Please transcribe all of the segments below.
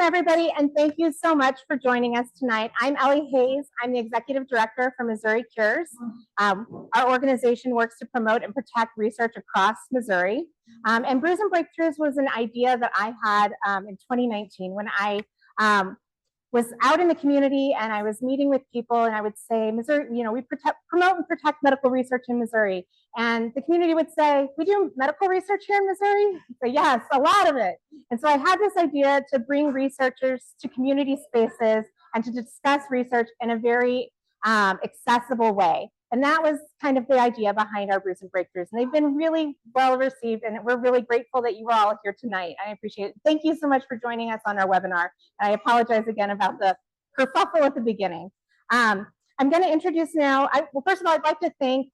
everybody, and thank you so much for joining us tonight. I'm Ellie Hayes. I'm the Executive Director for Missouri Cures. Our organization works to promote and protect research across Missouri. And Brews Breakthroughs was an idea that I had in 2019 when I was out in the community and I was meeting with people, and I would say, Missouri, we promote and protect medical research in Missouri. And the community would say, we do medical research here in Missouri? So yes, a lot of it. And so I had this idea to bring researchers to community spaces and to discuss research in a very accessible way. And that was kind of the idea behind our Brews Breakthroughs. And they've been really well received, and we're really grateful that you are all here tonight. I appreciate it. Thank you so much for joining us on our webinar. I apologize again about the kerfuffle at the beginning. I'm going to introduce now, well, first of all, I'd like to thank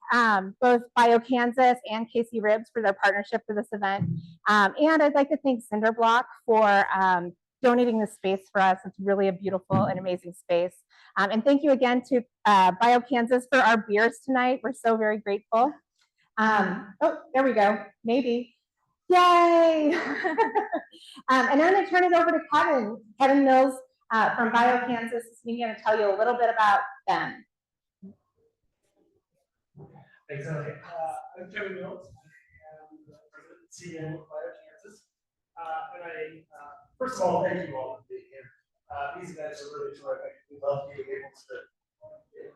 both BioKansas and KC-RIBS for their partnership for this event. And I'd like to thank Cinderblock for donating this space for us. It's really a beautiful and amazing space. And thank you again to BioKansas for our beers tonight. We're so very grateful. Oh, there we go. Maybe. Yay! And I'm going to turn it over to Kevin. Kevin Mills from BioKansas is going to tell you a little bit about them. Thanks, Ellie. I'm Kevin Mills. I am the president and CEO of BioKansas. And I, first of all, thank you all for being here. These events are really terrific. We love being able to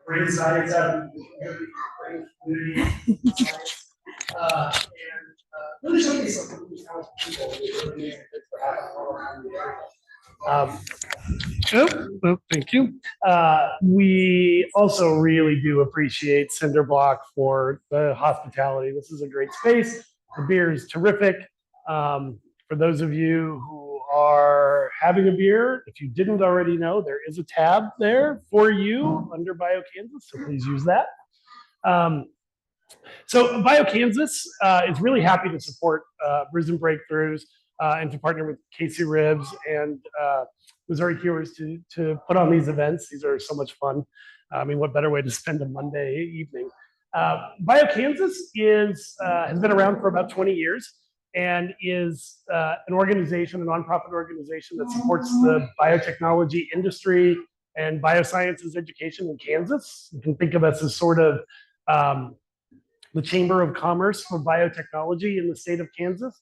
bring science out of the community, bring community science, and really showcase some of these talented people who are really amazing things for happening all around the area. Thank you. We also really do appreciate Cinderblock for the hospitality. This is a great space. The beer is terrific. For those of you who are having a beer, if you didn't already know, there is a tab there for you under BioKansas, so please use that. So BioKansas is really happy to support Brews Breakthroughs and to partner with KC-RIBS and Missouri Cures to put on these events. These are so much fun. I mean, what better way to spend a Monday evening? BioKansas has been around for about 20 years and is an organization, a nonprofit organization that supports the biotechnology industry and biosciences education in Kansas. You can think of us as sort of the Chamber of Commerce for biotechnology in the state of Kansas.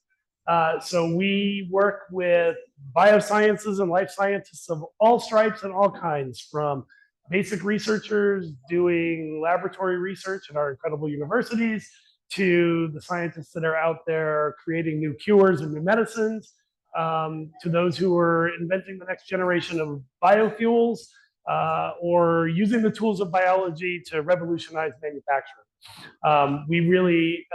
So we work with biosciences and life scientists of all stripes and all kinds, from basic researchers doing laboratory research at our incredible universities to the scientists that are out there creating new cures and new medicines, to those who are inventing the next generation of biofuels or using the tools of biology to revolutionize manufacturing. We really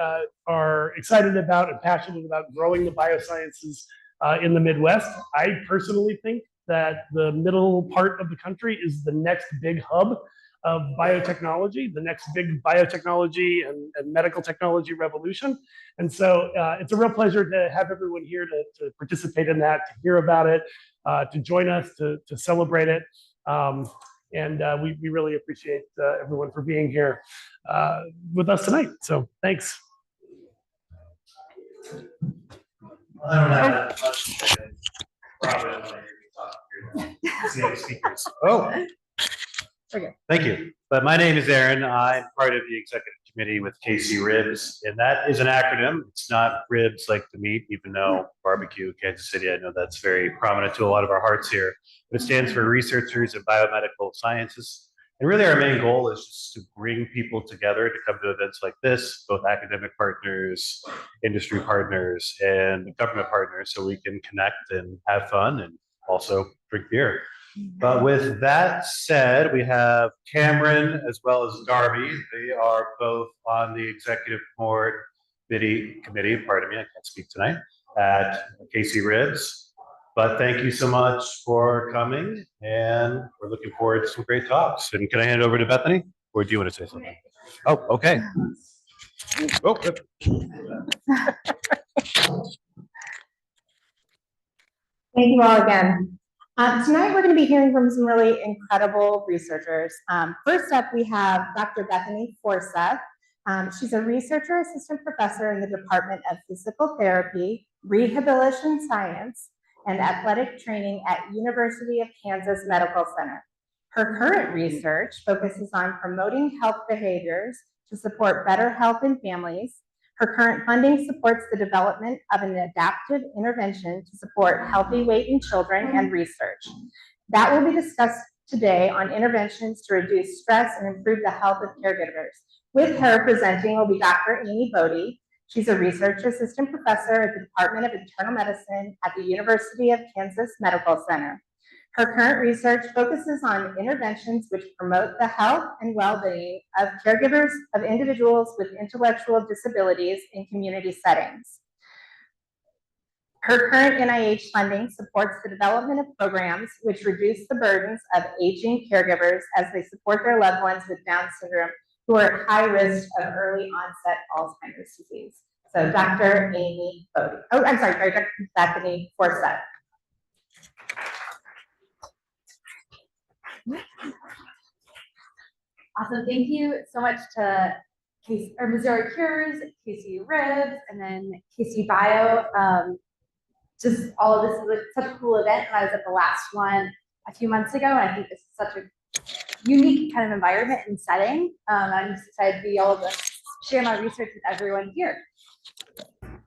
are excited about and passionate about growing the biosciences in the Midwest. I personally think that the middle part of the country is the next big hub of biotechnology, the next big biotechnology and medical technology revolution. And so it's a real pleasure to have everyone here to participate in that, to hear about it, to join us, to celebrate it. And we really appreciate everyone for being here with us tonight. So thanks. I don't have that much. Probably don't want to hear me talk. See the speakers. Oh. Okay. Thank you. But my name is Aaron. I'm part of the executive committee with KC-RIBS, and that is an acronym. It's not ribs like the meat, even though barbecue, Kansas City, I know that's very prominent to a lot of our hearts here. But it stands for Researchers in Biomedical Sciences. And really our main goal is just to bring people together to come to events like this, both academic partners, industry partners, and government partners, so we can connect and have fun and also drink beer. But with that said, we have Cameron as well as Darby. They are both on the executive board committee, pardon me, I can't speak tonight, at KC-RIBS. But thank you so much for coming, and we're looking forward to some great talks. And can I hand it over to Bethany, or do you want to say something? Oh, okay. Oh, good. Thank you all again. Tonight we're going to be hearing from some really incredible researchers. First up, we have Dr. Bethany Forseth. She's a researcher assistant professor in the Department of Physical Therapy, Rehabilitation Science, and athletic training at University of Kansas Medical Center. Her current research focuses on promoting health behaviors to support better health in families. Her current funding supports the development of an adaptive intervention to support healthy weight in children and research. That will be discussed today on interventions to reduce stress and improve the health of caregivers. With her presenting will be Dr. Amy Bodde. She's a research assistant professor at the Department of Internal Medicine at the University of Kansas Medical Center. Her current research focuses on interventions which promote the health and well-being of caregivers of individuals with intellectual disabilities in community settings. Her current NIH funding supports the development of programs which reduce the burdens of aging caregivers as they support their loved ones with Down syndrome who are at high risk of early onset Alzheimer's disease. So Dr. Amy Bodde. Oh, I'm sorry, Dr. Bethany Forseth. Awesome, thank you so much to Missouri Cures, KC Ribs, and then KC Bio. Just all of this is such a cool event. And I was at the last one a few months ago, and I think this is such a unique kind of environment and setting. I'm just excited to be able to share my research with everyone here.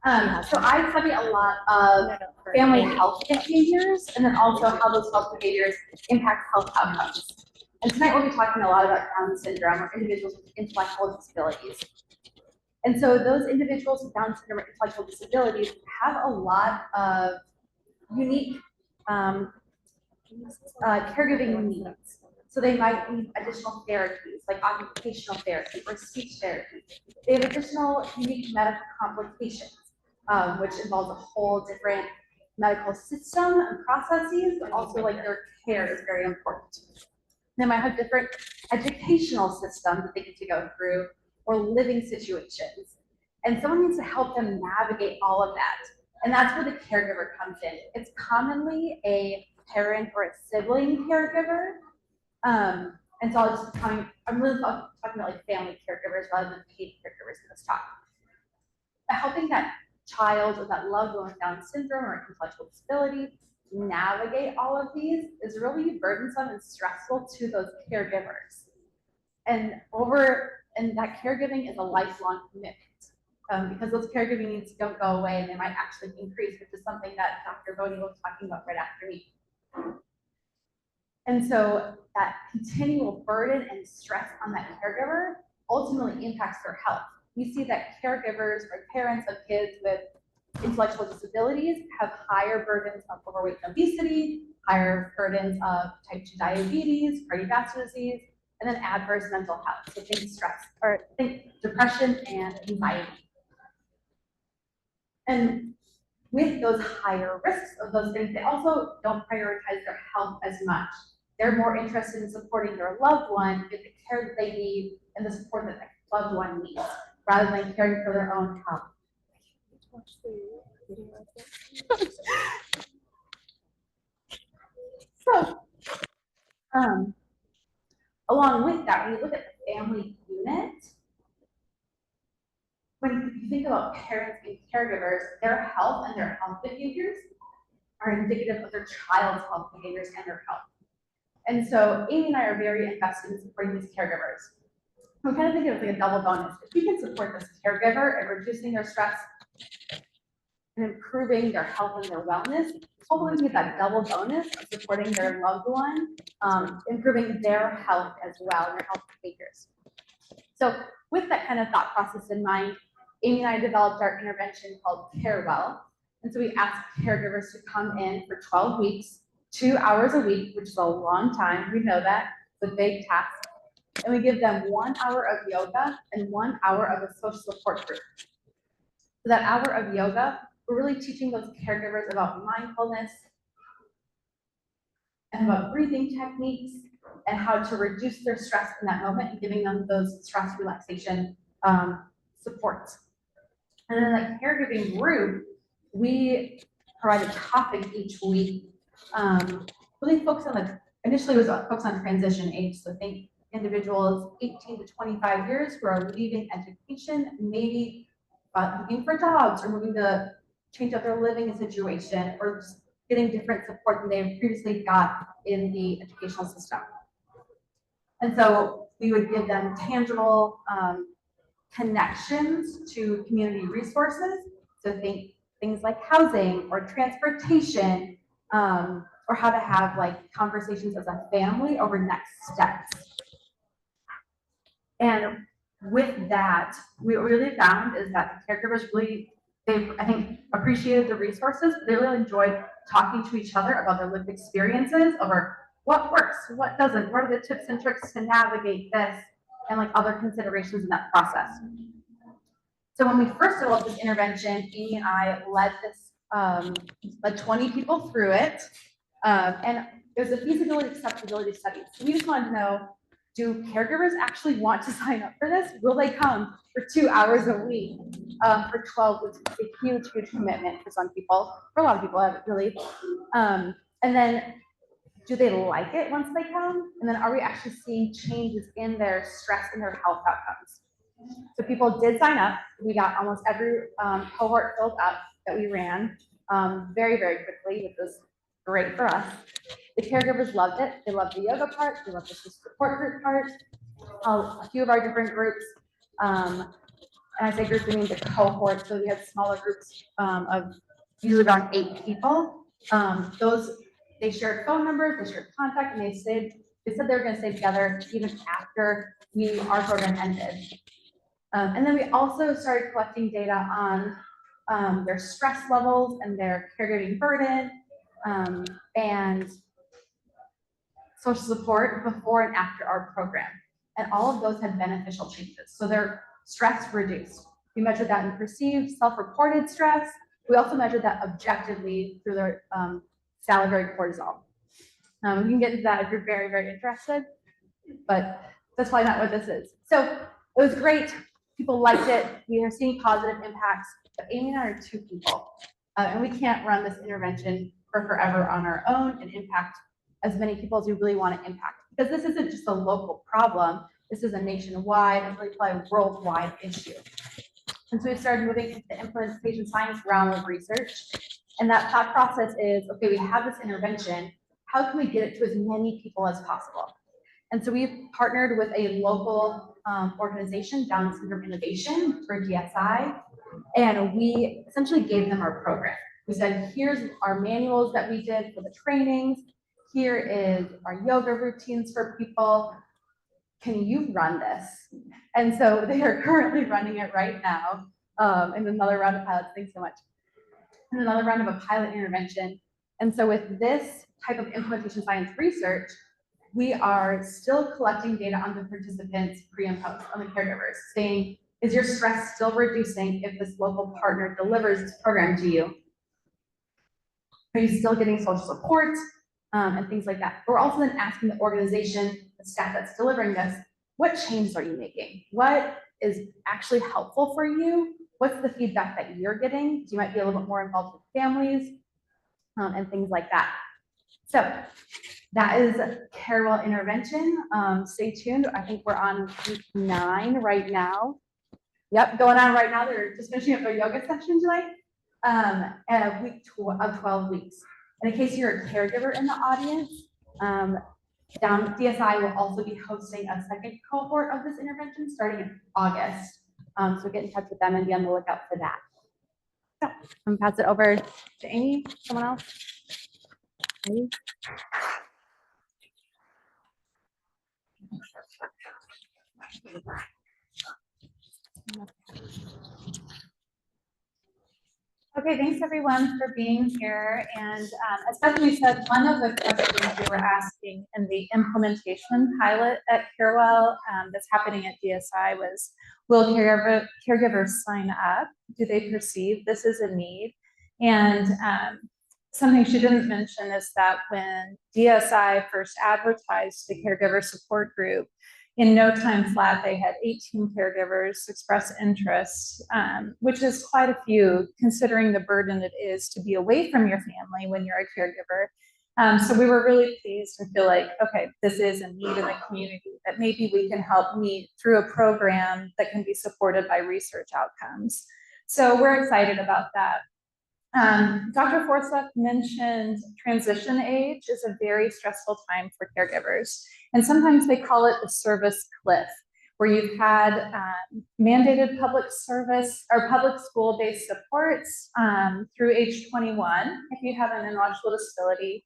So I study a lot of family health behaviors, and then also how those health behaviors impact health outcomes. And tonight we'll be talking a lot about Down syndrome or individuals with intellectual disabilities. And so those individuals with Down syndrome or intellectual disabilities have a lot of unique caregiving needs. So they might need additional therapies like occupational therapy or speech therapy. They have additional unique medical complications, which involves a whole different medical system and processes, but also like their care is very important. They might have different educational systems that they get to go through or living situations. And someone needs to help them navigate all of that. And that's where the caregiver comes in. It's commonly a parent or a sibling caregiver. And so I'm really talking about like family caregivers rather than paid caregivers in this talk. But helping that child or that loved one with Down syndrome or intellectual disability navigate all of these is really burdensome and stressful to those caregivers. And that caregiving is a lifelong commitment because those caregiving needs don't go away and they might actually increase, which is something that Dr. Bodde was talking about right after me. And so that continual burden and stress on that caregiver ultimately impacts their health. We see that caregivers or parents of kids with intellectual disabilities have higher burdens of overweight and obesity, higher burdens of type 2 diabetes, cardiovascular disease, and then adverse mental health. So think depression and anxiety. And with those higher risks of those things, they also don't prioritize their health as much. They're more interested in supporting their loved one with the care that they need and the support that their loved one needs, rather than caring for their own health. So, along with that, when you look at the family unit, when you think about parents and caregivers, their health and their health behaviors are indicative of their child's health behaviors and their health. And so Amy and I are very invested in supporting these caregivers. We kind of think of it like a double bonus. If we can support this caregiver and reducing their stress and improving their health and their wellness, hopefully we get that double bonus of supporting their loved one, improving their health as well and their health behaviors. So with that kind of thought process in mind, Amy and I developed our intervention called Care Well. And so we asked caregivers to come in for 12 weeks, 2 hours a week, which is a long time. We know that, it's a big task. And we give them 1 hour of yoga and 1 hour of a social support group. So that hour of yoga, we're really teaching those caregivers about mindfulness and about breathing techniques and how to reduce their stress in that moment and giving them those stress relaxation supports. And then the caregiving group, we provide a topic each week, really focus on initially was focused on transition age. So think individuals 18 to 25 years who are leaving education, maybe looking for jobs or moving to change up their living situation or just getting different support than they previously got in the educational system. And so we would give them tangible connections to community resources. So think things like housing or transportation, or how to have like conversations as a family over next steps. And with that, what we really found is that the caregivers really, I think, appreciated the resources. They really enjoyed talking to each other about their lived experiences over what works, what doesn't, what are the tips and tricks to navigate this, and like other considerations in that process. So when we first developed this intervention, Amy and I led this, led 20 people through it, and it was a feasibility acceptability study. So we just wanted to know, do caregivers actually want to sign up for this? Will they come for 2 hours a week for 12 weeks? It's a huge, huge commitment for some people. For a lot of people, really. And then, do they like it once they come? And then, are we actually seeing changes in their stress and their health outcomes? So people did sign up. We got almost every cohort filled up that we ran very, very quickly, which was great for us. The caregivers loved it. They loved the yoga part. They loved the support group part. A few of our different groups, and I say groups, I mean the cohort. So we had smaller groups of usually around 8 people. They shared phone numbers, they shared contact, and they said they were going to stay together even after our program ended. And then we also started collecting data on their stress levels and their caregiving burden, and social support before and after our program. And all of those had beneficial changes. So their stress reduced. We measured that in perceived self-reported stress. We also measured that objectively through their salivary cortisol. We can get into that if you're very, very interested, but that's probably not what this is. So it was great. People liked it. We are seeing positive impacts, but Amy and I are 2 people, and we can't run this intervention for forever on our own and impact as many people as we really want to impact, because this isn't just a local problem. This is a nationwide and really probably worldwide issue. And so we started moving into the implementation science realm of research. And that thought process is, okay, we have this intervention. How can we get it to as many people as possible? And so we've partnered with a local organization, Down Syndrome Innovation, for DSI, and we essentially gave them our program. We said, here's our manuals that we did for the trainings. Here is our yoga routines for people. Can you run this? And so they are currently running it right now in another round of pilots. Thanks so much. In another round of a pilot intervention. And so with this type of implementation science research, we are still collecting data on the participants pre and post, on the caregivers, saying, is your stress still reducing if this local partner delivers this program to you? Are you still getting social support and things like that? But we're also then asking the organization, the staff that's delivering this, what changes are you making? What is actually helpful for you? What's the feedback that you're getting? You might be a little bit more involved with families and things like that. So that is Carewell intervention. Stay tuned. I think we're on week 9 right now. Yep, going on right now. They're just finishing up their yoga session tonight. And week 12 weeks. And in case you're a caregiver in the audience, DSI will also be hosting a second cohort of this intervention starting in August. So get in touch with them and be on the lookout for that. So I'm gonna pass it over to Amy. Someone else? Amy? Okay, thanks everyone for being here. And as Bethany said, one of the questions we were asking in the implementation pilot at Carewell that's happening at DSI was, will caregivers sign up? Do they perceive this as a need? And something she didn't mention is that when DSI first advertised the caregiver support group, in no time flat, they had 18 caregivers express interest, which is quite a few considering the burden it is to be away from your family when you're a caregiver. So we were really pleased and feel like, okay, this is a need in the community that maybe we can help meet through a program that can be supported by research outcomes. So we're excited about that. Dr. Forseth mentioned transition age is a very stressful time for caregivers. And sometimes they call it the service cliff, where you've had mandated public service or public school-based supports through age 21 if you have an intellectual disability.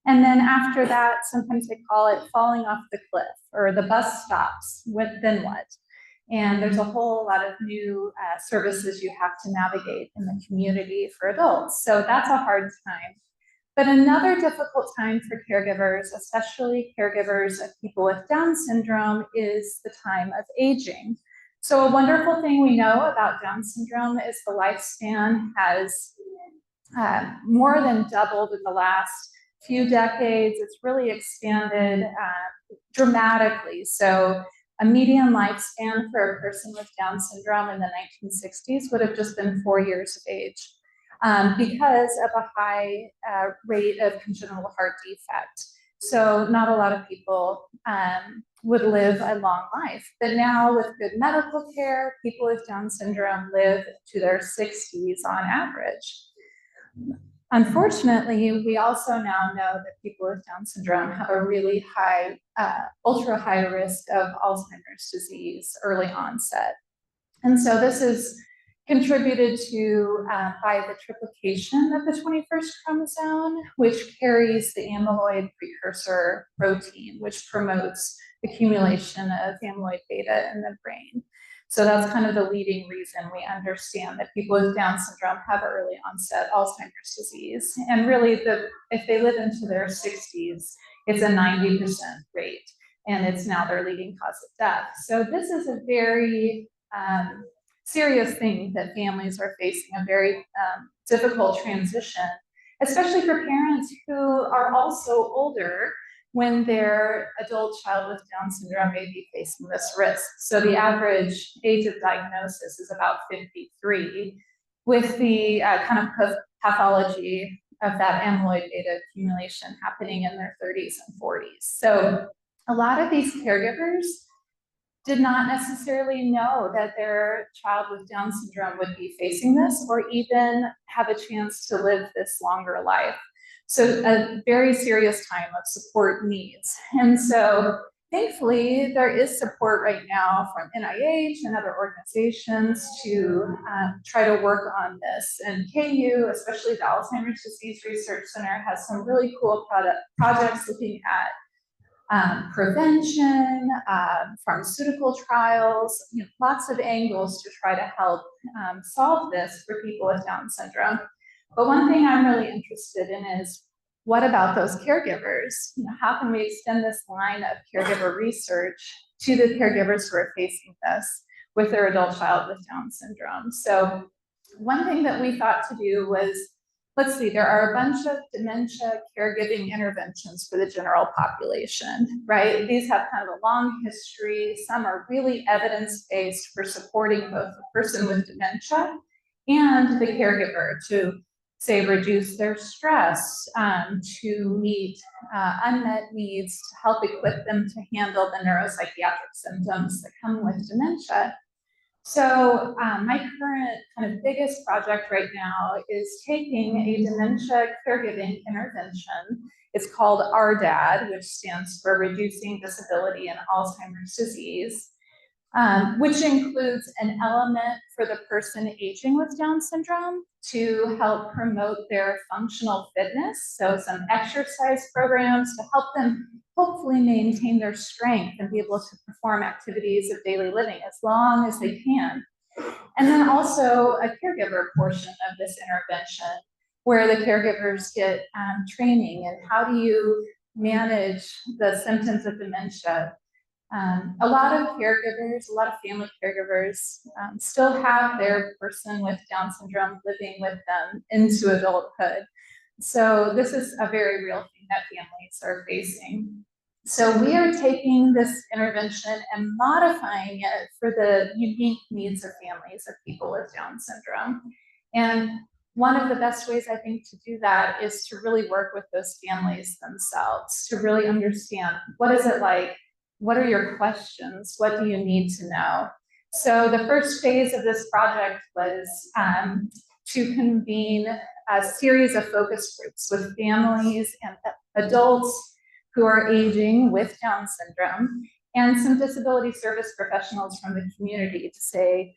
And then after that, sometimes they call it falling off the cliff, or the bus stops, then what? And there's a whole lot of new services you have to navigate in the community for adults. So that's a hard time. But another difficult time for caregivers, especially caregivers of people with Down syndrome, is the time of aging. So a wonderful thing we know about Down syndrome is the lifespan has more than doubled in the last few decades. It's really expanded dramatically. So a median lifespan for a person with Down syndrome in the 1960s would have just been 4 years of age because of a high rate of congenital heart defect. So not a lot of people would live a long life. But now with good medical care, people with Down syndrome live to their 60s on average. Unfortunately, we also now know that people with Down syndrome have a really high, ultra high risk of Alzheimer's disease, early onset. And so this is contributed to by the triplication of the 21st chromosome, which carries the amyloid precursor protein, which promotes accumulation of amyloid beta in the brain. So that's kind of the leading reason we understand that people with Down syndrome have early onset Alzheimer's disease. And really, if they live into their 60s, it's a 90% rate, and it's now their leading cause of death. So this is a very serious thing that families are facing, a very difficult transition, especially for parents who are also older when their adult child with Down syndrome may be facing this risk. So the average age of diagnosis is about 53, with the kind of pathology of that amyloid beta accumulation happening in their 30s and 40s. So a lot of these caregivers did not necessarily know that their child with Down syndrome would be facing this, or even have a chance to live this longer life. So a very serious time of support needs. And so thankfully, there is support right now from NIH and other organizations to try to work on this. And KU, especially the Alzheimer's Disease Research Center, has some really cool projects looking at prevention, pharmaceutical trials, lots of angles to try to help solve this for people with Down syndrome. But one thing I'm really interested in is, what about those caregivers? How can we extend this line of caregiver research to the caregivers who are facing this with their adult child with Down syndrome? So one thing that we thought to do was, let's see, there are a bunch of dementia caregiving interventions for the general population, right? These have kind of a long history. Some are really evidence-based for supporting both the person with dementia and the caregiver to, say, reduce their stress, to meet unmet needs, to help equip them to handle the neuropsychiatric symptoms that come with dementia. So my current kind of biggest project right now is taking a dementia caregiving intervention. It's called RDAD, which stands for Reducing Disability in Alzheimer's Disease, which includes an element for the person aging with Down syndrome to help promote their functional fitness. So some exercise programs to help them hopefully maintain their strength and be able to perform activities of daily living as long as they can. And then also a caregiver portion of this intervention, where the caregivers get training in how do you manage the symptoms of dementia. A lot of caregivers, a lot of family caregivers still have their person with Down syndrome living with them into adulthood. So this is a very real thing that families are facing. So we are taking this intervention and modifying it for the unique needs of families of people with Down syndrome. And one of the best ways, I think, to do that is to really work with those families themselves, to really understand, what is it like? What are your questions? What do you need to know? So the first phase of this project was to convene a series of focus groups with families and adults who are aging with Down syndrome, and some disability service professionals from the community to say,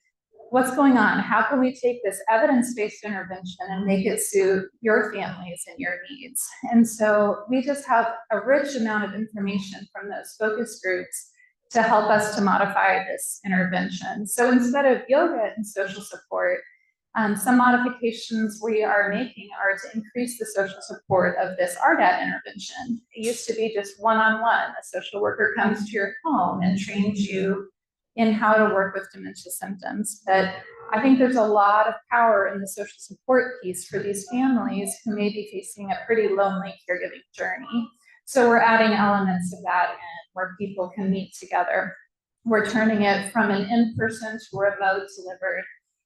what's going on? How can we take this evidence-based intervention and make it suit your families and your needs? And so we just have a rich amount of information from those focus groups to help us to modify this intervention. So instead of yoga and social support, some modifications we are making are to increase the social support of this RDAT intervention. It used to be just one-on-one. A social worker comes to your home and trains you in how to work with dementia symptoms. But I think there's a lot of power in the social support piece for these families who may be facing a pretty lonely caregiving journey. So we're adding elements of that in where people can meet together. We're turning it from an in-person to remote delivered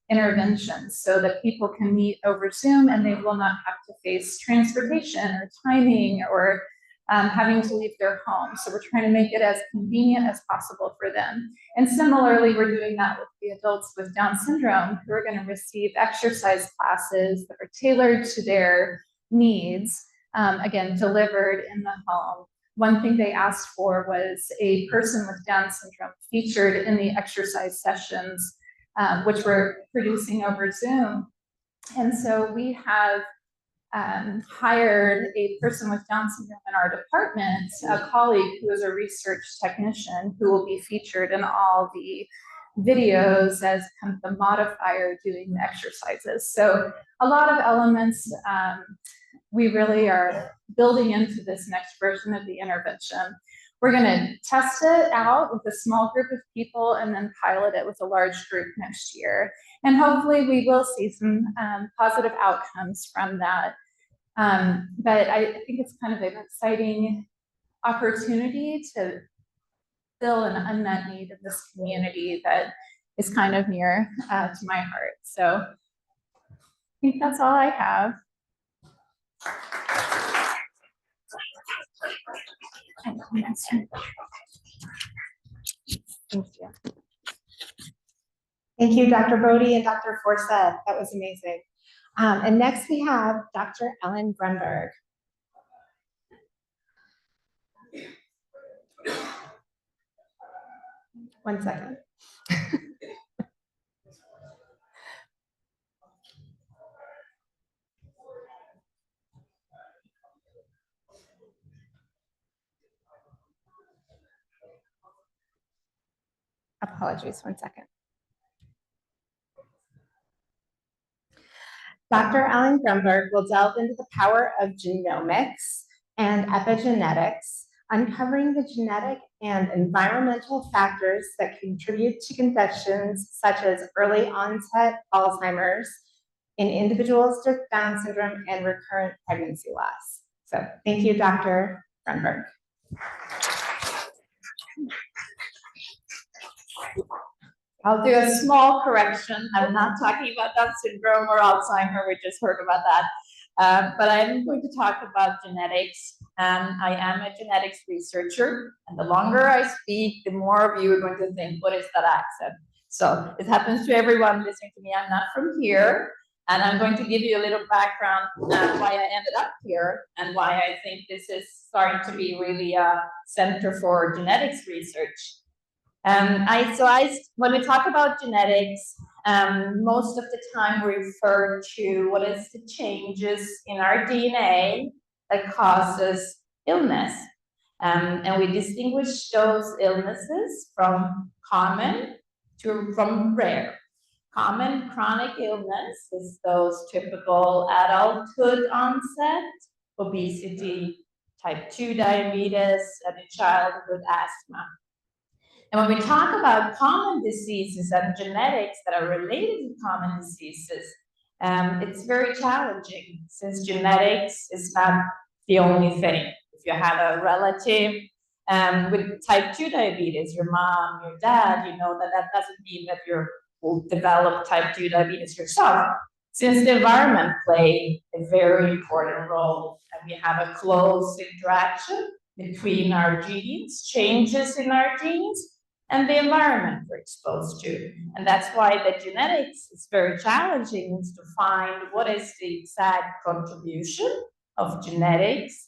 interventions so that people can meet over Zoom and they will not have to face transportation or timing or having to leave their home. So we're trying to make it as convenient as possible for them. And similarly, we're doing that with the adults with Down syndrome who are going to receive exercise classes that are tailored to their needs, again, delivered in the home. One thing they asked for was a person with Down syndrome featured in the exercise sessions, which we're producing over Zoom. And so we have hired a person with Down syndrome in our department, a colleague who is a research technician who will be featured in all the videos as kind of the modifier doing the exercises. So a lot of elements we really are building into this next version of the intervention. We're going to test it out with a small group of people and then pilot it with a large group next year. And hopefully we will see some positive outcomes from that. But I think it's kind of an exciting opportunity to fill an unmet need in this community that is kind of near to my heart. So I think that's all I have. Thank you. Thank you, Dr. Bodde and Dr. Forseth. That was amazing. And next we have Dr. Elin Grundberg. One second. Apologies, one second. Dr. Elin Grundberg will delve into the power of genomics and epigenetics, uncovering the genetic and environmental factors that contribute to conditions such as early onset Alzheimer's in individuals with Down syndrome and recurrent pregnancy loss. So thank you, Dr. Grundberg. I'll do a small correction. I'm not talking about Down syndrome or Alzheimer. We just heard about that. But I'm going to talk about genetics. I am a genetics researcher. And the longer I speak, the more of you are going to think, what is that accent? So it happens to everyone listening to me. I'm not from here. And I'm going to give you a little background on why I ended up here and why I think this is starting to be really a center for genetics research. When we talk about genetics, most of the time we refer to what is the changes in our DNA that causes illness. And we distinguish those illnesses from common from rare. Common chronic illness is those typical adulthood onset, obesity, type 2 diabetes, and in childhood asthma. And when we talk about common diseases and genetics that are related to common diseases, it's very challenging since genetics is not the only thing. If you have a relative with type 2 diabetes, your mom, your dad, you know that doesn't mean that you will develop type 2 diabetes yourself, since the environment plays a very important role. And we have a close interaction between our genes, changes in our genes, and the environment we're exposed to. And that's why the genetics is very challenging, is to find what is the exact contribution of genetics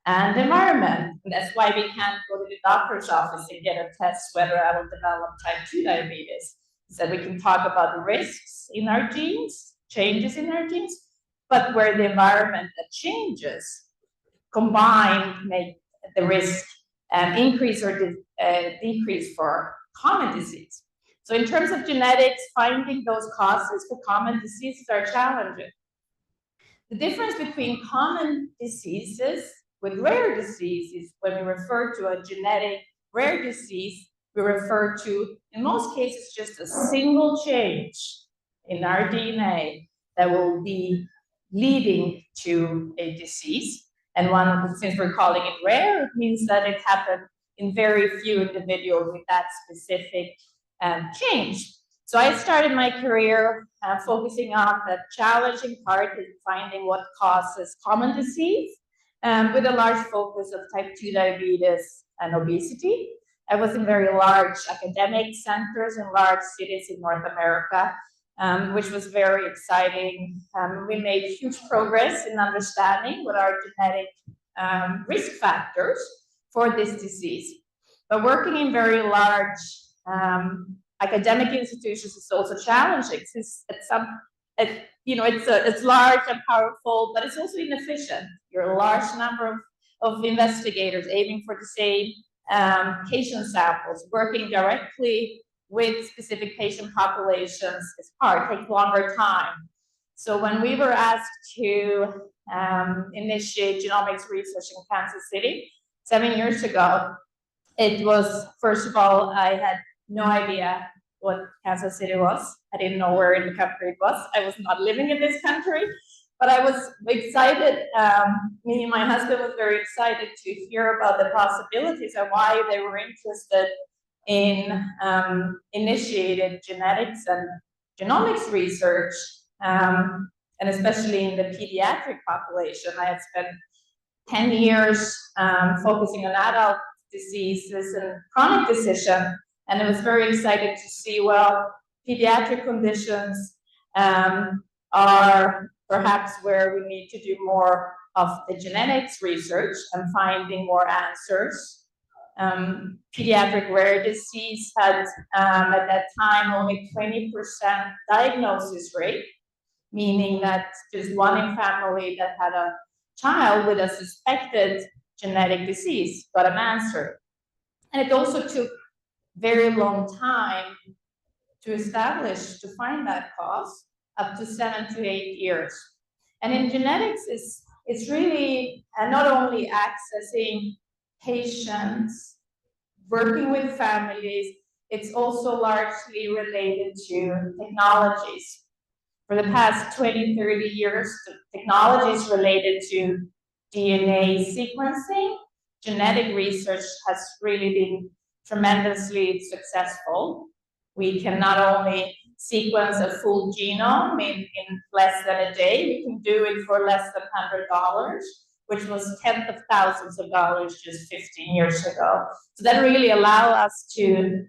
and environment. And that's why we can't go to the doctor's office and get a test whether I will develop type 2 diabetes. So we can talk about the risks in our genes, changes in our genes, but where the environment that changes combined make the risk increase or decrease for common disease. So in terms of genetics, finding those causes for common diseases are challenging. The difference between common diseases with rare diseases, when we refer to a genetic rare disease, we refer to, in most cases, just a single change in our DNA that will be leading to a disease. And since we're calling it rare, it means that it happened in very few individuals with that specific change. So I started my career focusing on the challenging part of finding what causes common disease, with a large focus of type 2 diabetes and obesity. I was in very large academic centers in large cities in North America, which was very exciting. We made huge progress in understanding what are genetic risk factors for this disease. But working in very large academic institutions is also challenging, since it's large and powerful, but it's also inefficient. You're a large number of investigators aiming for the same patient samples, working directly with specific patient populations is hard, takes longer time. So when we were asked to initiate genomics research in Kansas City 7 years ago, it was, first of all, I had no idea what Kansas City was. I didn't know where in the country it was. I was not living in this country, but I was excited. Me and my husband was very excited to hear about the possibilities and why they were interested in initiated genetics and genomics research, and especially in the pediatric population. I had spent 10 years focusing on adult diseases and chronic disease, and I was very excited to see, well, pediatric conditions are perhaps where we need to do more of the genetics research and finding more answers. Pediatric rare disease had, at that time, only 20% diagnosis rate, meaning that just one in family that had a child with a suspected genetic disease got an answer. And it also took very long time to establish, to find that cause, up to 7 to 8 years. And in genetics, it's really not only accessing patients, working with families, it's also largely related to technologies. For the past 20, 30 years, the technologies related to DNA sequencing, genetic research has really been tremendously successful. We can not only sequence a full genome in less than a day, we can do it for less than $100, which was tens of thousands of dollars just 15 years ago. So that really allowed us to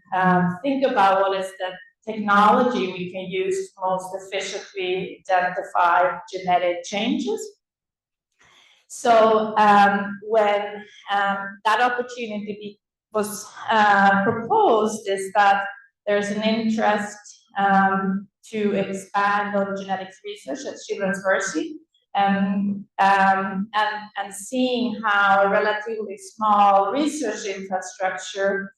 think about what is the technology we can use to most efficiently identify genetic changes. So when that opportunity was proposed, is that there's an interest to expand on genetics research at Children's Mercy, and seeing how a relatively small research infrastructure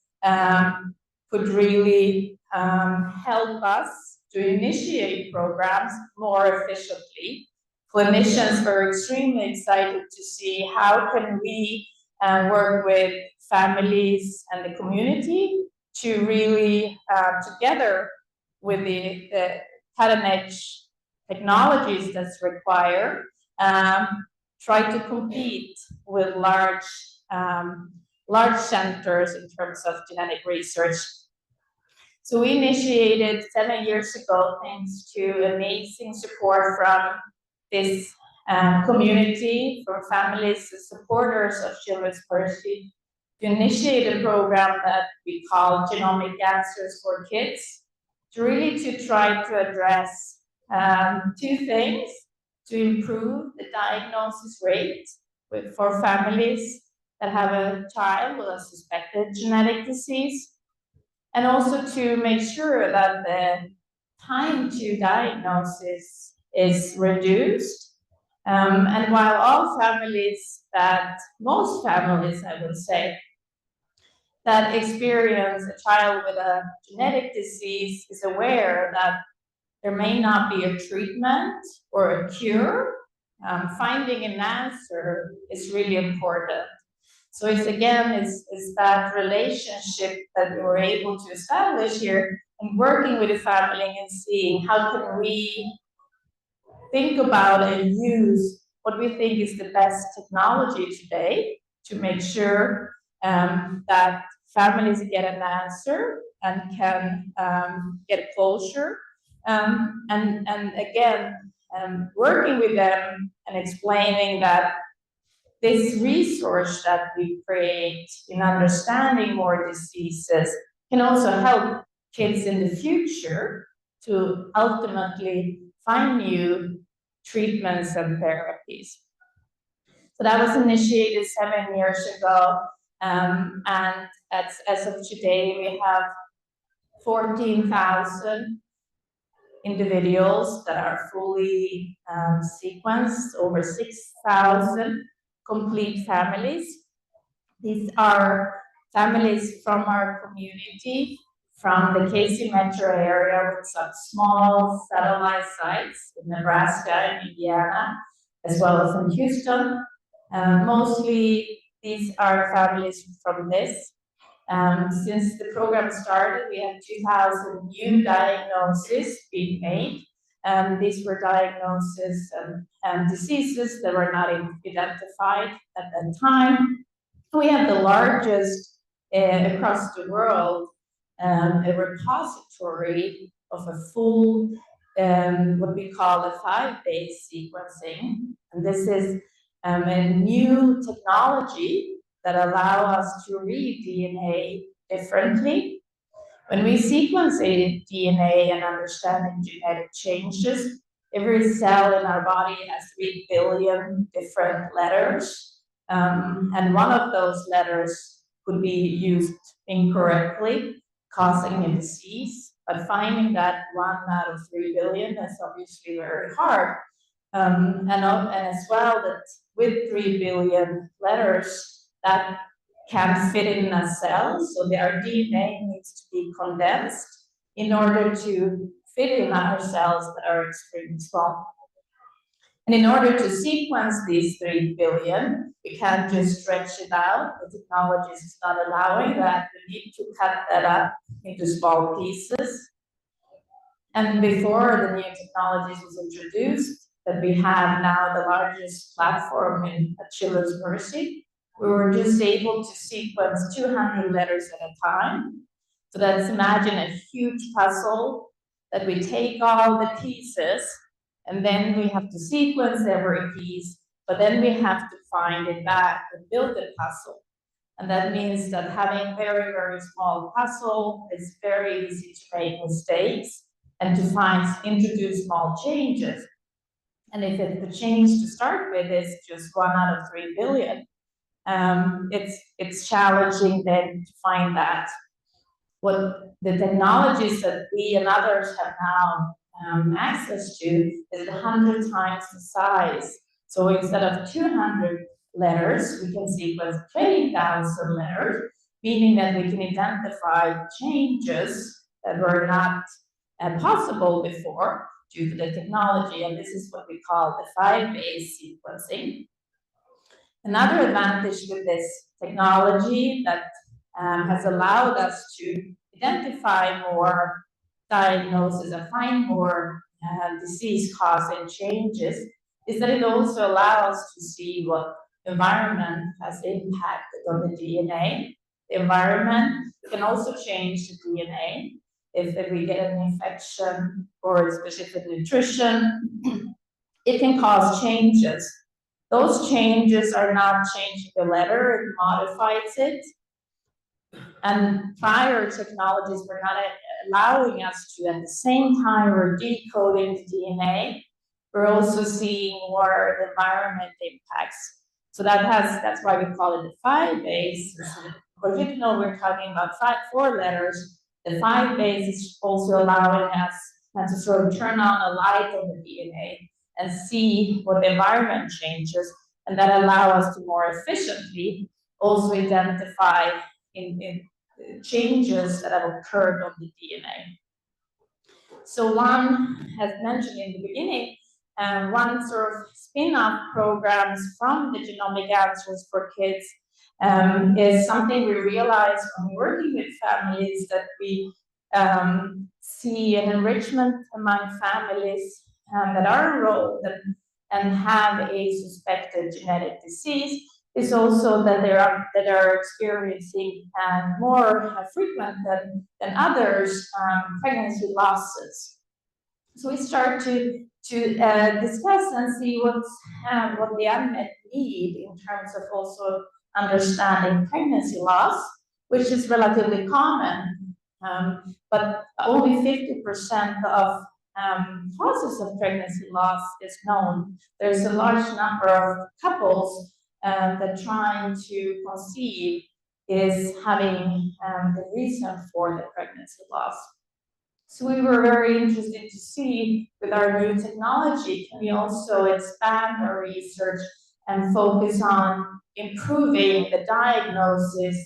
could really help us to initiate programs more efficiently. Clinicians were extremely excited to see how can we work with families and the community to really, together with the cutting-edge technologies that's required, try to compete with large centers in terms of genetic research. So we initiated 7 years ago, thanks to amazing support from this community, from families and supporters of Children's Mercy, to initiate a program that we call Genomic Answers for Kids, to really to try to address two things: to improve the diagnosis rate for families that have a child with a suspected genetic disease, and also to make sure that the time to diagnosis is reduced. And while most families, I would say, that experience a child with a genetic disease is aware that there may not be a treatment or a cure, finding an answer is really important. So it's that relationship that we were able to establish here, and working with the family and seeing how can we think about and use what we think is the best technology today to make sure that families get an answer and can get closure. And again, working with them and explaining that this resource that we create in understanding more diseases can also help kids in the future to ultimately find new treatments and therapies. So that was initiated 7 years ago, and as of today, we have 14,000 individuals that are fully sequenced, over 6,000 complete families. These are families from our community, from the KC metro area, with some small satellite sites in Nebraska and Indiana, as well as in Houston. Mostly these are families from this. Since the program started, we had 2,000 new diagnoses being made. These were diagnoses and diseases that were not identified at that time. We have the largest across the world, a repository of a full, what we call a 5-base sequencing. And this is a new technology that allow us to read DNA differently. When we sequence DNA and understand genetic changes, every cell in our body has 3 billion different letters. And one of those letters could be used incorrectly, causing a disease. But finding that 1 out of 3 billion is obviously very hard. And as well, that with 3 billion letters, that can fit in a cell, so our DNA needs to be condensed in order to fit in our cells that are extremely small. And in order to sequence these 3 billion, we can't just stretch it out. The technology is not allowing that. We need to cut that up into small pieces. And before the new technologies was introduced, that we have now the largest platform at Children's Mercy, we were just able to sequence 200 letters at a time. So let's imagine a huge puzzle that we take all the pieces, and then we have to sequence every piece, but then we have to find it back and build the puzzle. And that means that having very, very small puzzle, it's very easy to make mistakes and to introduce small changes. And if the change to start with is just 1 out of 3 billion, it's challenging then to find that. What the technologies that we and others have now access to is 100 times the size. So instead of 200 letters, we can sequence 20,000 letters, meaning that we can identify changes that were not possible before due to the technology. And this is what we call the 5-base sequencing. Another advantage with this technology that has allowed us to identify more diagnoses and find more disease-causing changes is that it also allows us to see what environment has impacted on the DNA. The environment can also change the DNA. If we get an infection or specific nutrition, it can cause changes. Those changes are not changing the letter, it modifies it, And prior technologies were not allowing us to, at the same time we're decoding the DNA, we're also seeing what are the environment impacts. So that's why we call it the 5 base. Original, we're talking about 4 letters. The 5 base is also allowing us to sort of turn on a light on the DNA and see what the environment changes, and that allow us to more efficiently also identify in changes that have occurred on the DNA. So one, as mentioned in the beginning, one sort of spin-off programs from the Genomic Answers for Kids is something we realized when working with families, that we see an enrichment among families that are enrolled and have a suspected genetic disease, is also that they are experiencing more frequent than others pregnancy losses. So we start to discuss and see what the unmet need in terms of also understanding pregnancy loss, which is relatively common, but only 50% of causes of pregnancy loss is known. There's a large number of couples that trying to conceive is having the reason for the pregnancy loss. So we were very interested to see with our new technology, can we also expand our research and focus on improving the diagnosis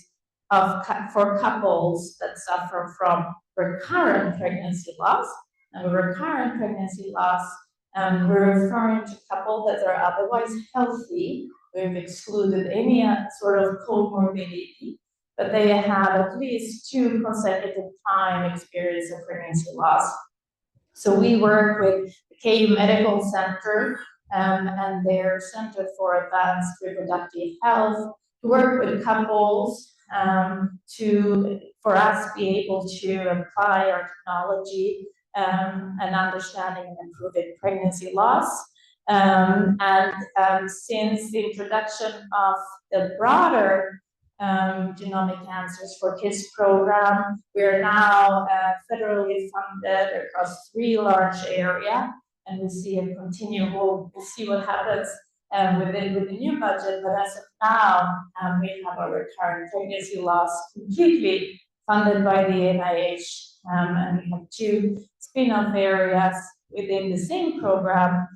for couples that suffer from recurrent pregnancy loss. And with recurrent pregnancy loss, we're referring to couples that are otherwise healthy. We've excluded any sort of comorbidity, but they have at least 2 consecutive time experience of pregnancy loss. So we work with the KU Medical Center and their Center for Advanced Reproductive Health to work with couples for us to be able to apply our technology and understanding and improving pregnancy loss. Since the introduction of the broader Genomic Answers for Kids program, we are now federally funded across 3 large areas, and we see a continual. We'll see what happens with the new budget. But as of now, we have our recurrent pregnancy loss completely funded by the NIH, and we have 2 spin-off areas within the same program.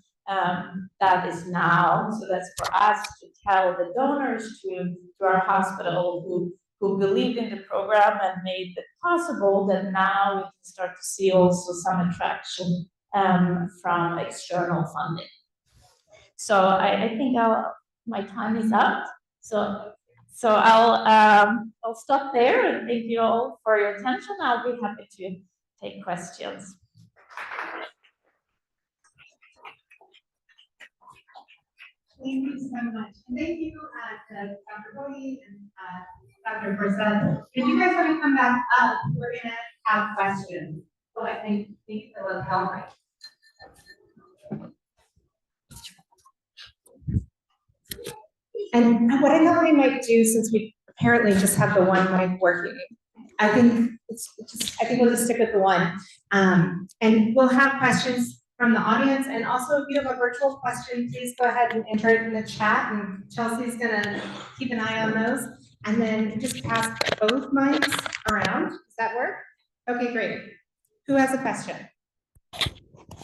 That is now, so that's for us to tell the donors to our hospital who believed in the program and made it possible, that now we can start to see also some attraction from external funding. So I think my time is up. So I'll stop there, and thank you all for your attention. I'll be happy to take questions. Thank you so much. And thank you to Dr. Bodde and Dr. Forseth. If you guys want to come back up, we're going to have questions. So I think it will help. And what I thought we might do, since we apparently just have the one mic working, I think we'll just stick with the one. And we'll have questions from the audience, and also if you have a virtual question, please go ahead and enter it in the chat, and Chelsea's gonna keep an eye on those, and then just pass both mics around. Does that work? Okay, great. Who has a question?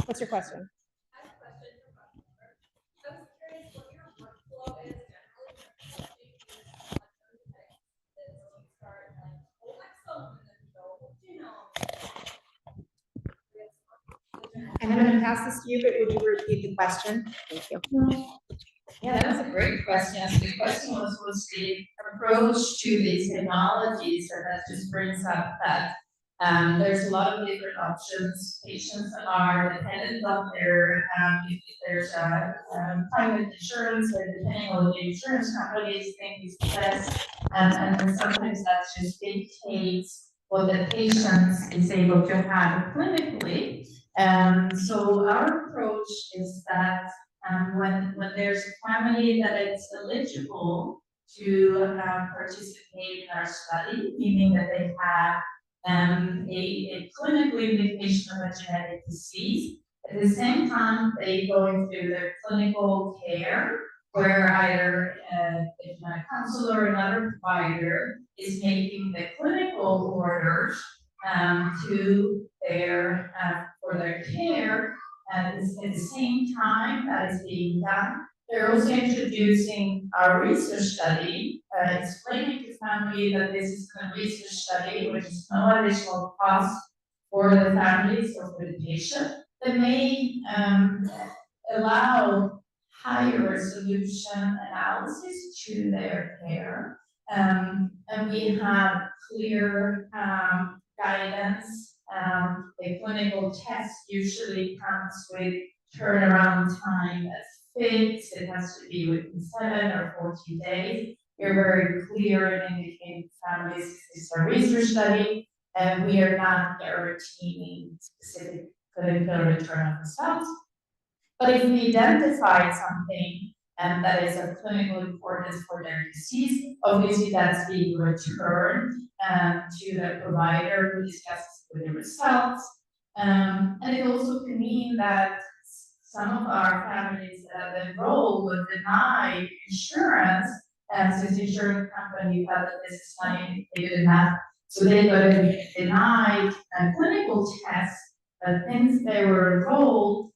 What's your question? I have a question for Dr. I was curious what your workflow is generally for start like whole exome and then go whole genome. And I'm going to pass this to you, but would you repeat the question? Thank you. Yeah, that was a great question. The question was the approach to these technologies, and that just brings up that there's a lot of different options. Patients are dependent on their, if there's a private insurance, or depending on the insurance companies think is best, and sometimes that just dictates what the patient is able to have clinically. So our approach is that when there's a family that is eligible to participate in our study, meaning that they have a clinical indication of a genetic disease. At the same time, they go through their clinical care, where either a genetic counselor or another provider is making the clinical orders to their for their care. At the same time that is being done, they're also introducing our research study, explaining to family that this is a research study, which is no additional cost for the families or for the patient, that may allow higher resolution analysis to their care. And we have clear guidance. The clinical test usually comes with turnaround time that's fixed. It has to be within 7 or 14 days. We're very clear in indicating to families this is a research study, and we are not guaranteeing specific clinical return on results. But if we identify something that is of clinical importance for their disease, obviously that's being returned to the provider who discusses with the results. And it also can mean that some of our families that have enrolled will deny insurance, since the insurance company felt that this is not indicated enough. So they're going to be denied clinical tests, but since they were enrolled,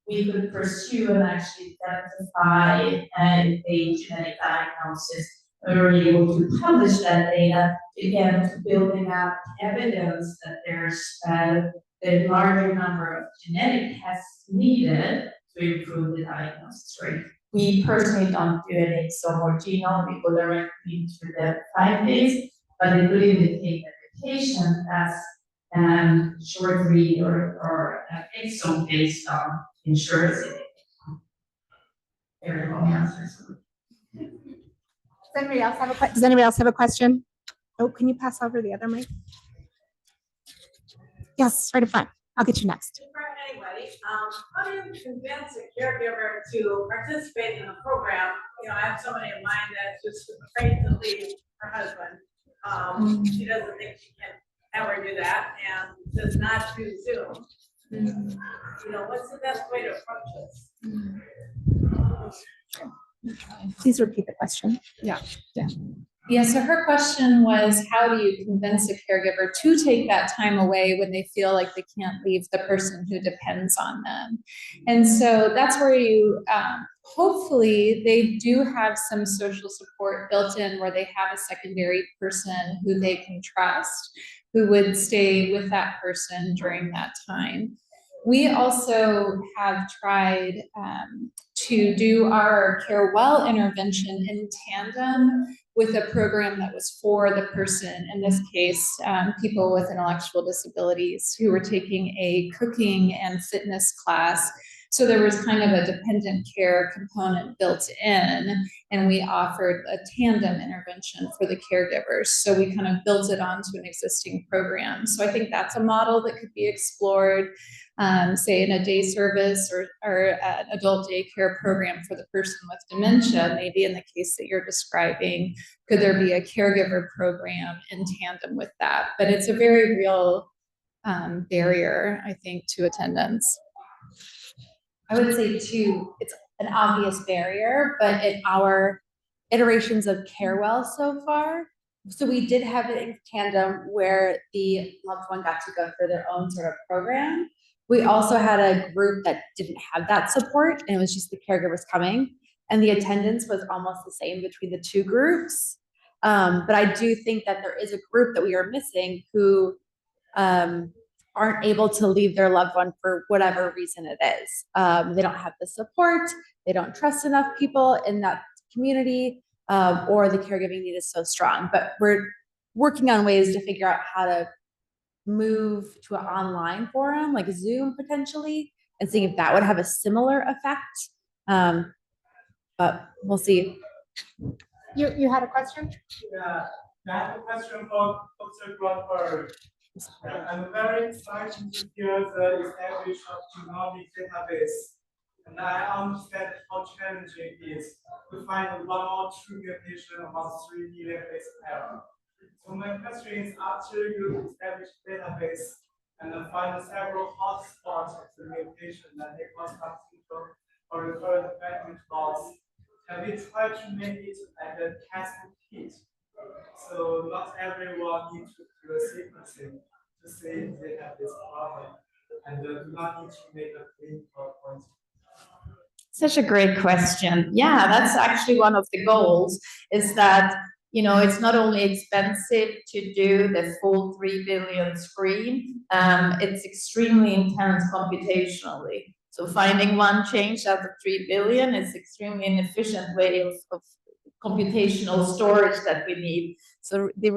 we could pursue and actually identify a genetic diagnosis. We were able to publish that data, again, to building up evidence that there's a larger number of genetic tests needed to improve the diagnosis rate. We personally don't do any whole genome, we go directly into the 5 days, but it would indicate that the patient has short read or exome based on insurance. Very long answers. Does anybody else have a question? Oh, can you pass over the other mic? Yes, right in front. I'll get you next. Anyway, how do you convince a caregiver to participate in the program? You know, I have somebody in mind that's just afraid to leave her husband. She doesn't think she can ever do that and does not do Zoom. You know, what's the best way to approach this? Please repeat the question. Yeah, so her question was, how do you convince a caregiver to take that time away when they feel like they can't leave the person who depends on them? And so that's where you, hopefully they do have some social support built in, where they have a secondary person who they can trust, who would stay with that person during that time. We also have tried to do our Care Well intervention in tandem with a program that was for the person, in this case, people with intellectual disabilities who were taking a cooking and fitness class. So there was kind of a dependent care component built in, and we offered a tandem intervention for the caregivers. So we kind of built it onto an existing program. So I think that's a model that could be explored, say in a day service or an adult daycare program for the person with dementia. Maybe in the case that you're describing, could there be a caregiver program in tandem with that? But it's a very real barrier, I think, to attendance. I would say too, it's an obvious barrier, but in our iterations of CareWell so far, so we did have it in tandem where the loved one got to go through their own sort of program. We also had a group that didn't have that support, and it was just the caregivers coming, and the attendance was almost the same between the two groups. But I do think that there is a group that we are missing who aren't able to leave their loved one for whatever reason it is. They don't have the support, they don't trust enough people in that community, or the caregiving need is so strong. But we're working on ways to figure out how to move to an online forum, like Zoom potentially, and seeing if that would have a similar effect. But we'll see. You had a question? Yeah, I have a question for Dr. Grundberg. I'm very excited to hear the establishment of genomic database. And I understand how challenging it is to find one or two mutation among 3 million base pairs. So my question is, after you establish database and then find several hotspots of the mutation that they cause some symptom or refer the fragment loss, have you tried to make it like a testing kit? So not everyone needs to do a sequencing to see if they have this problem, and do not need to make a clean PowerPoint. Such a great question. Yeah, that's actually one of the goals, is that, you know, it's not only expensive to do the full 3 billion screen, it's extremely intense computationally. So finding one change out of 3 billion is extremely inefficient way of computational storage that we need. So the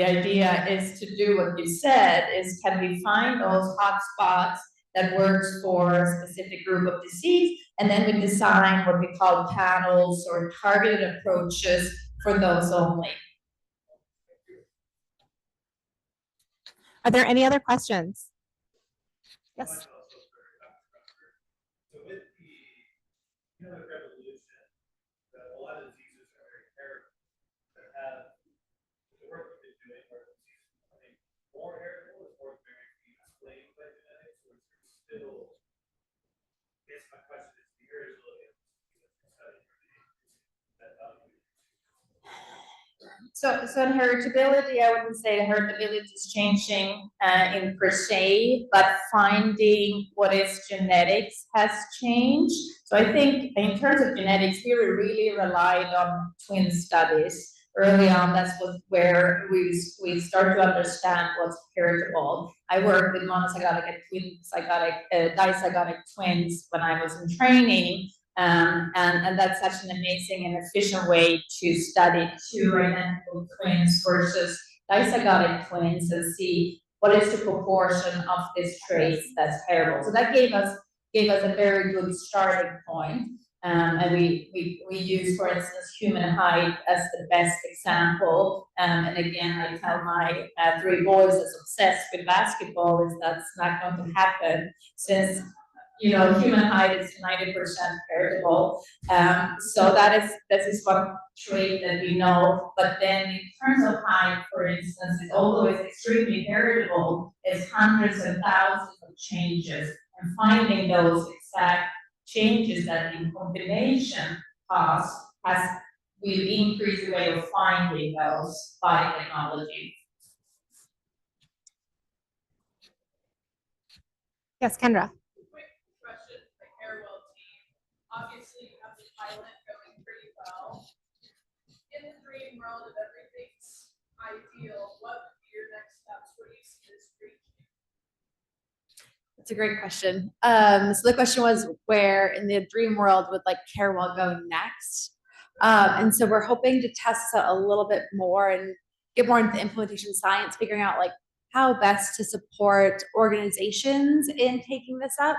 idea is to do what you said, is can we find those hotspots that works for a specific group of disease, and then we design what we call panels or targeted approaches for those only. Are there any other questions? Yes. So with the revolution, a lot of diseases are very heritable that have the work we've been doing are diseases becoming more heritable, is more very explained by genetics, or is there still, I guess my question is the heritability of study that value. So in heritability, I wouldn't say the heritability is changing in per se, but finding what is genetics has changed. So I think in terms of genetics, we really relied on twin studies. Early on, that's where we start to understand what's heritable. I worked with monozygotic and dizygotic twins when I was in training. And that's such an amazing and efficient way to study 2 identical twins versus dizygotic twins and see what is the proportion of this trait that's heritable. So that gave us a very good starting point. And we use, for instance, human height as the best example. And again, I tell my 3 boys that's obsessed with basketball is that's not going to happen, since human height is 90% heritable. So this is one trait that we know. But then in terms of height, for instance, although it's extremely heritable, it's hundreds and thousands of changes, and finding those exact changes that in combination we've increased the way of finding those by technology. Yes, Kendra. Obviously, you have the pilot going pretty well. In the dream world of everything's ideal, what would be your next steps? What do you see this reaching? That's a great question. So the question was, where in the dream world would like Carewell go next? And so we're hoping to test this out a little bit more and get more into implementation science, figuring out like how best to support organizations in taking this up.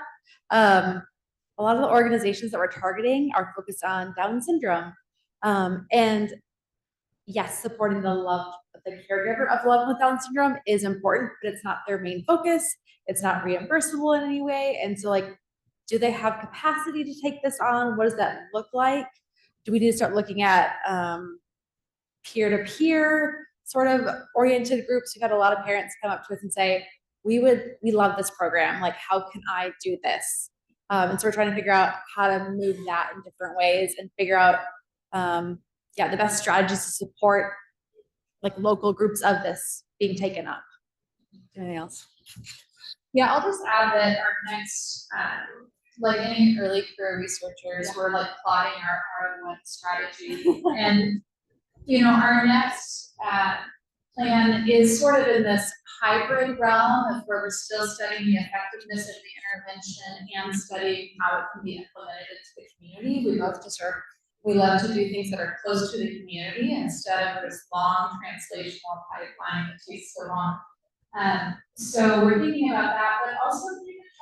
A lot of the organizations that we're targeting are focused on Down syndrome. And yes, supporting the caregiver of loved with Down syndrome is important, but it's not their main focus. It's not reimbursable in any way. And so like, do they have capacity to take this on? What does that look like? Do we need to start looking at peer-to-peer sort of oriented groups? We've had a lot of parents come up to us and say, we love this program. Like, how can I do this? And so we're trying to figure out how to move that in different ways and figure out, the best strategies to support like local groups of this being taken up. Anything else? Yeah, I'll just add that our next, like any early career researchers, we're like plotting our R1 strategy. And, our next plan is sort of in this hybrid realm of where we're still studying the effectiveness of the intervention and studying how it can be implemented into the community. We love to do things that are close to the community instead of this long translational pipeline that takes so long. So we're thinking about that, but also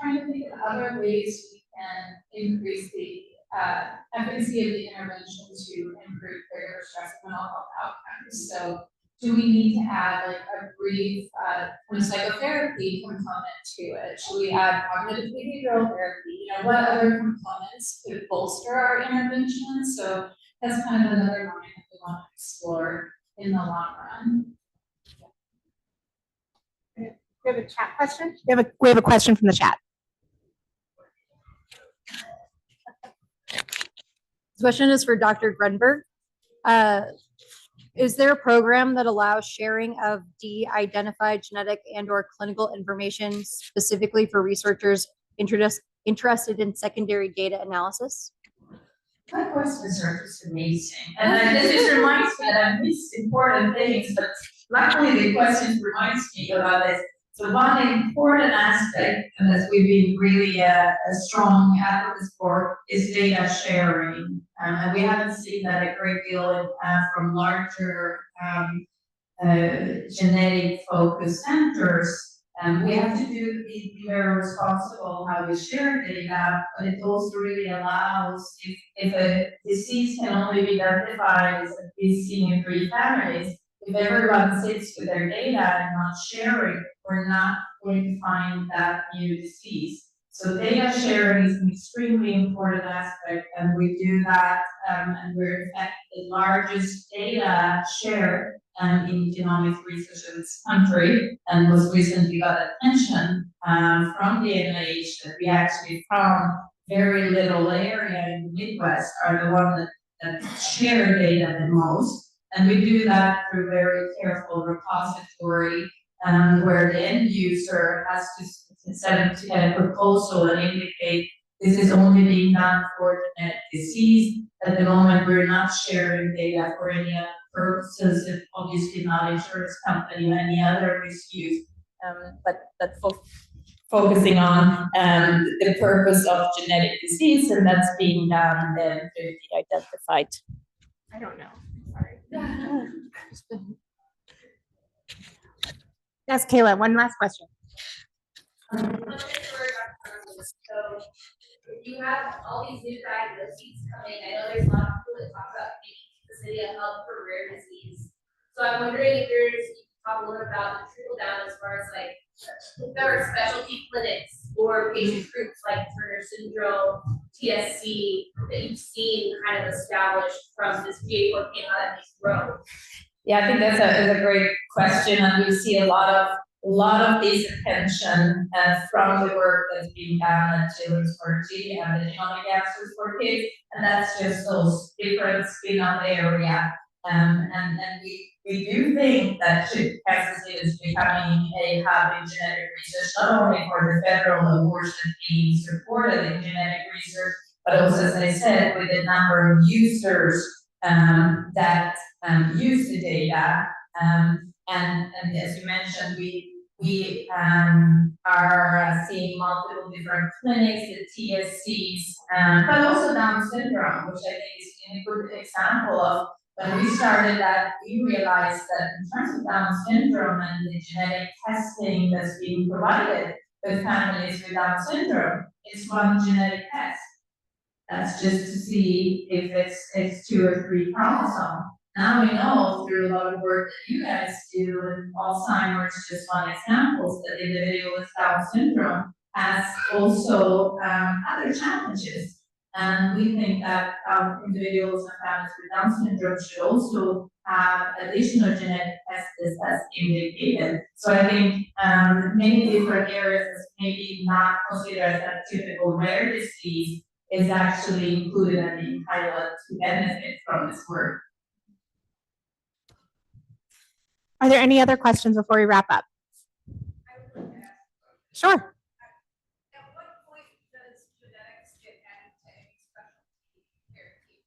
trying to think of other ways we can increase the efficacy of the intervention to improve caregiver stress and mental health outcomes. So do we need to add like a brief psychotherapy component to it? Should we add cognitive behavioral therapy? You know, what other components could bolster our intervention? So that's kind of another line that we want to explore in the long run. We have a chat question. We have a question from the chat. This question is for Dr. Grundberg. Is there a program that allows sharing of de-identified genetic and/or clinical information specifically for researchers interested in secondary data analysis? My questions are just amazing. And this just reminds me that I miss important things, but luckily the questions reminds me about this. So one important aspect, and that we've been really a strong advocates for, is data sharing. And we haven't seen that a great deal from larger genetic focused centers. We have to be very responsible how we share data, but it also really allows, if a disease can only be identified as is seen in 3 families, if everyone sits with their data and not sharing, we're not going to find that new disease. So data sharing is an extremely important aspect, and we do that, and we're in fact the largest data share in genomics research in this country, and most recently got attention from the NIH that we actually found very little area in the Midwest are the one that share data the most. And we do that through very careful repository where the end user has to send a proposal and indicate this is only being done for genetic disease. At the moment, we're not sharing data for any other purposes, and obviously not insurance company or any other misuse, but focusing on the purpose of genetic disease, and that's being done then to be identified. I don't know. Sorry. Yes, Kayla, one last question. So if you have all these new diagnoses coming, I know there's a lot of people that talk about the city of health for rare disease. So I'm wondering if you can talk a little about the trickle down as far as like if there are specialty clinics or patient groups like Turner syndrome, TSC that you've seen kind of established from this GA4 and how that makes grow. Yeah, I think that's a great question, and we see a lot of this attention from the work that's being done at Children's Mercy and the Genomic Answers for Kids, and that's just those different spin-off area. And we do think that Kansas City is becoming a hub in genetic research, not only for the federal abortion being supported in genetic research, but also, as I said, with the number of users that use the data. And as you mentioned, we are seeing multiple different clinics, the TSCs, but also Down syndrome, which I think is a good example of when we started that, we realized that in terms of Down syndrome and the genetic testing that's being provided with families with Down syndrome, it's one genetic test. That's just to see if it's 2 or 3 chromosomes. Now we know through a lot of work that you guys do, and Alzheimer's just one example, that the individual with Down syndrome has also other challenges. And we think that individuals and families with Down syndrome should also have additional genetic tests as indicated. So I think many different areas maybe not considered as a typical rare disease is actually included and being highlighted to benefit from this work. Are there any other questions before we wrap up? Sure. At what point does genetics get added to any specialty therapy?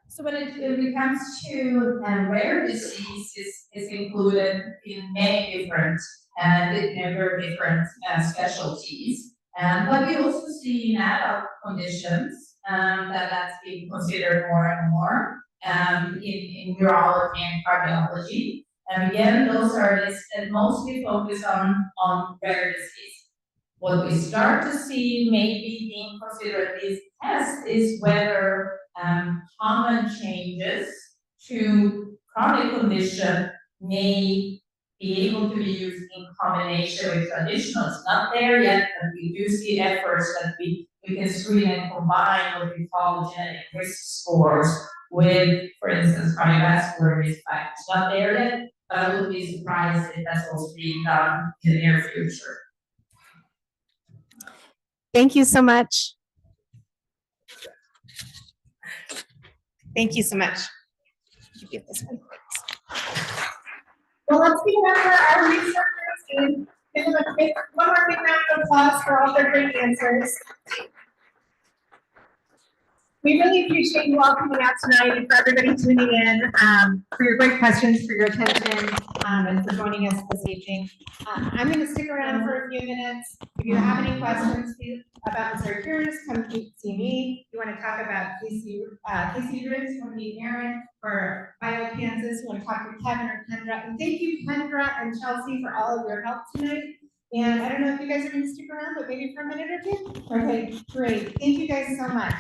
So when it comes to rare disease, is included in many different very different specialties. But we also see in adult conditions that's being considered more and more in neurology and cardiology. And again, those are listed mostly focused on rare disease. What we start to see maybe being considered these tests is whether common changes to chronic condition may be able to be used in combination with traditional. It's not there yet, but we do see efforts that we can screen and combine what we call genetic risk scores with, for instance, cardiovascular risk factors. It's not there yet, but I wouldn't be surprised if that's also being done in the near future. Thank you so much. Thank you so much. You get this one. Well, let's give it up for our researchers and give them one more big round of applause for all their great answers. We really appreciate you all coming out tonight and for everybody tuning in, for your great questions, for your attention, and for joining us this evening. I'm going to stick around for a few minutes. If you have any questions about Missouri Cures, come see me. If you want to talk about Casey Ribs, you want to meet Erin, or BioKansas, you want to talk to Kevin or Kendra. And thank you, Kendra and Chelsea, for all of your help tonight. And I don't know if you guys are going to stick around, but maybe for a minute or two. Okay, great. Thank you guys so much.